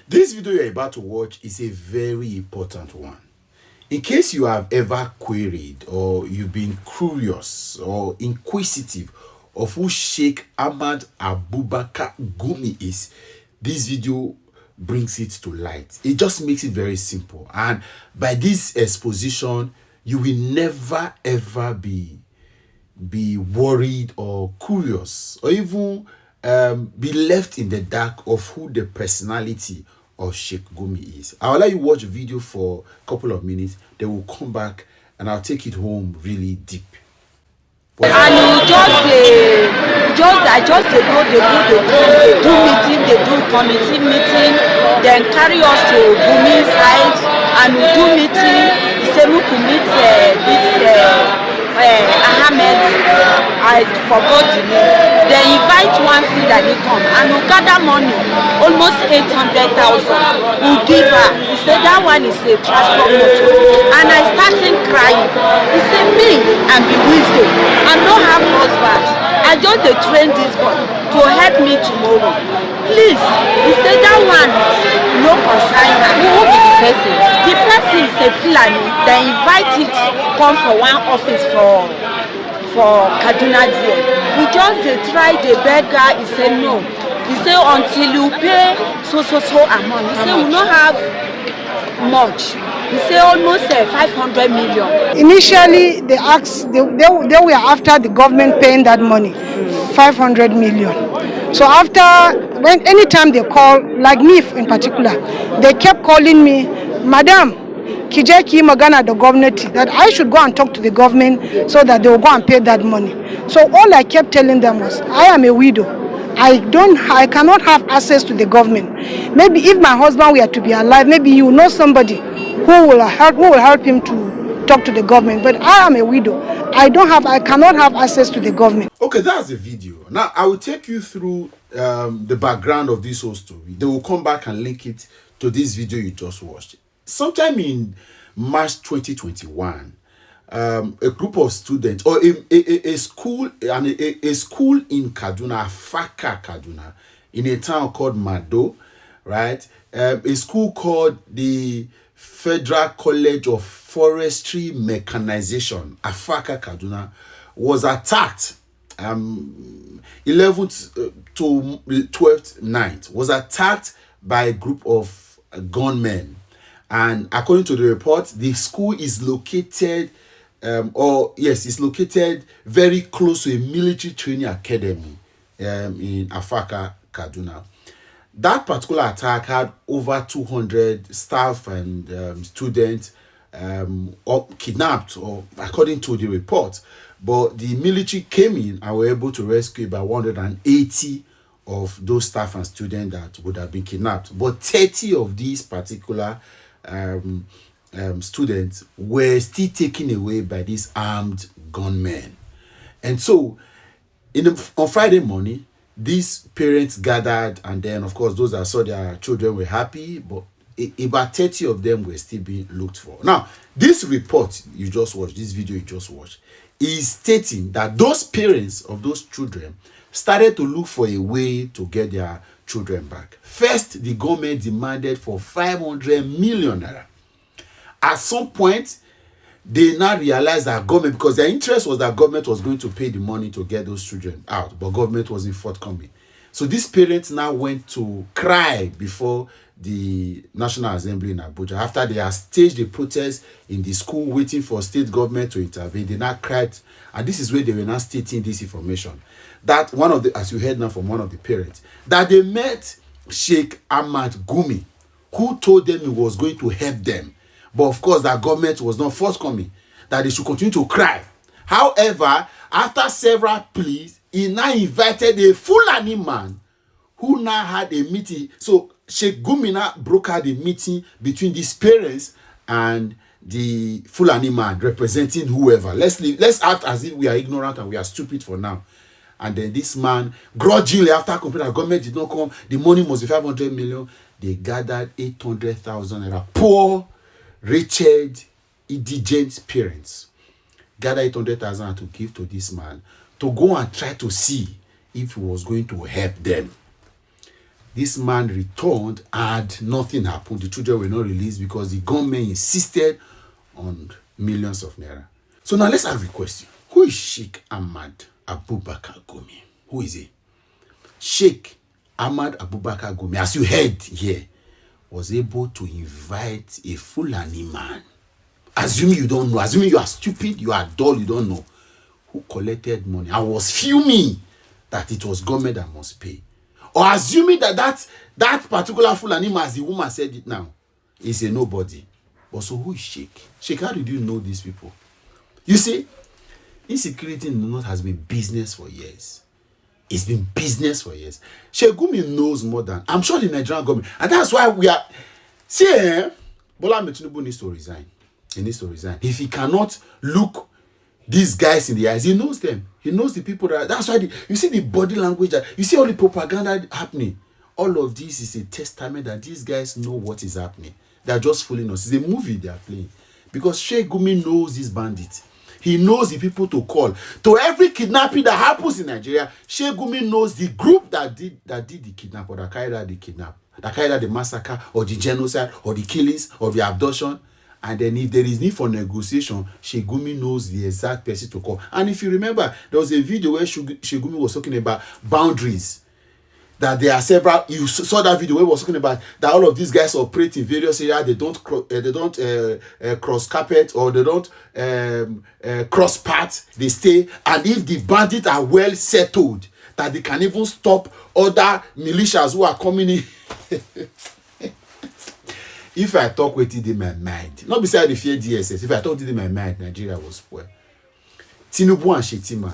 This video you're about to watch is a very important one. In case you have ever queried or you've been curious or inquisitive of who Sheikh Ahmad Abubakar Gumi is, this video brings it to light. It just makes it very simple. And by this exposition, you will never ever be worried or curious or even be left in the dark of who the personality of Sheikh Gumi is. I'll let you watch the video for a couple of minutes, then we'll come back and I'll take it home really deep. And I just they do meeting, they do committee meeting, then carry us to Gumi's side and we do meeting. He said we could meet Ahmed, I forgot the name. They invite one feed and he come and we gather money, almost 800,000. We give her. He said that one is a transport motor. And I started crying. He said me and be wisdom and don't have husband. I just train this boy to help me tomorrow. Please, he said that one no concern. Who will be the person? The person is a Fulani. They invite it come for one office for Kaduna there. We just try the beggar. He said no. He said until you pay so amount. He said we don't have much. He said almost 500 million. Initially, they asked, they were after the government paying that money, 500 million. So after, anytime they call, like me in particular, they kept calling me, Madam, Kijeki Magana, the government, that I should go and talk to the government so that they will go and pay that money. So all I kept telling them was, I am a widow. I cannot have access to the government. Maybe if my husband were to be alive, maybe you know somebody who will help him to talk to the government. But I am a widow. I cannot have access to the government. Okay, that's the video. Now I will take you through the background of this whole story. They will come back and link it to this video you just watched. Sometime in March 2021, a group of students or a school in Kaduna, Afaka, Kaduna, in a town called Mado, right? A school called the Federal College of Forestry Mechanization, Afaka, Kaduna, was attacked 11th to 12th night, was attacked by a group of gunmen. And according to the report, the school is located it's located very close to a military training academy in Afaka, Kaduna. That particular attack had over 200 staff and students kidnapped, or according to the report. But the military came in and were able to rescue about 180 of those staff and students that would have been kidnapped. But 30 of these particular students were still taken away by these armed gunmen. And so on Friday morning, these parents gathered, and then of course those that saw their children were happy, but about 30 of them were still being looked for. Now, this report you just watched, this video you just watched, is stating that those parents of those children started to look for a way to get their children back. First, the government demanded for 500 million naira. At some point, they now realized that government, because their interest was that government was going to pay the money to get those children out, but government wasn't forthcoming. So these parents now went to cry before the National Assembly in Abuja. After they had staged a protest in the school waiting for state government to intervene, they now cried, and this is where they were now stating this information. That one of the, as you heard now from one of the parents, that they met Sheikh Ahmad Gumi, who told them he was going to help them. But of course, that government was not forthcoming, that they should continue to cry. However, after several pleas, he now invited a Fulani man who now had a meeting. So Sheikh Gumi now brokered a meeting between these parents and the Fulani man representing whoever. Let's act as if we are ignorant and we are stupid for now. And then this man, grudgingly, after complaining that government did not come, the money must be 500 million. They gathered 800,000 naira. Poor, wretched, indigent parents gathered 800,000 to give to this man to go and try to see if he was going to help them. This man returned and nothing happened. The children were not released because the gunmen insisted on millions of naira. So now let's have a question. Who is Sheikh Ahmad Abubakar Gumi? Who is he? Sheikh Ahmad Abubakar Gumi, as you heard here, was able to invite a Fulani man. Assuming you don't know, assuming you are stupid, you are dull, you don't know, who collected money and was fuming that it was government that must pay. Or assuming that particular Fulani man, as the woman said it now, is a nobody. But so who is Sheikh? Sheikh, how did you know these people? You see, insecurity in the north has been business for years. It's been business for years. Sheikh Gumi knows more than, I'm sure, the Nigerian government. And that's why we are, Bola Ahmed Tinubu needs to resign. He needs to resign. If he cannot look these guys in the eyes, he knows them. He knows the people that's why you see the body language, you see all the propaganda happening. All of this is a testament that these guys know what is happening. They're just fooling us. It's a movie they are playing. Because Sheikh Gumi knows these bandits. He knows the people to call. To every kidnapping that happens in Nigeria, Sheikh Gumi knows the group that did the kidnap, or that carried out the kidnap, that carried out the massacre, or the genocide, or the killings, or the abduction. And then if there is need for negotiation, Sheikh Gumi knows the exact person to call. And if you remember, there was a video where Sheikh Gumi was talking about boundaries. That there are several, you saw that video where he was talking about that all of these guys operate in various areas. They don't cross carpet, or they don't cross paths. They stay, and if the bandits are well settled, that they can even stop other militias who are coming in. If I talk with it in my mind, not beside the fear DSS, if I talk it in my mind, Nigeria was spoiled. Tinubu and Shetima,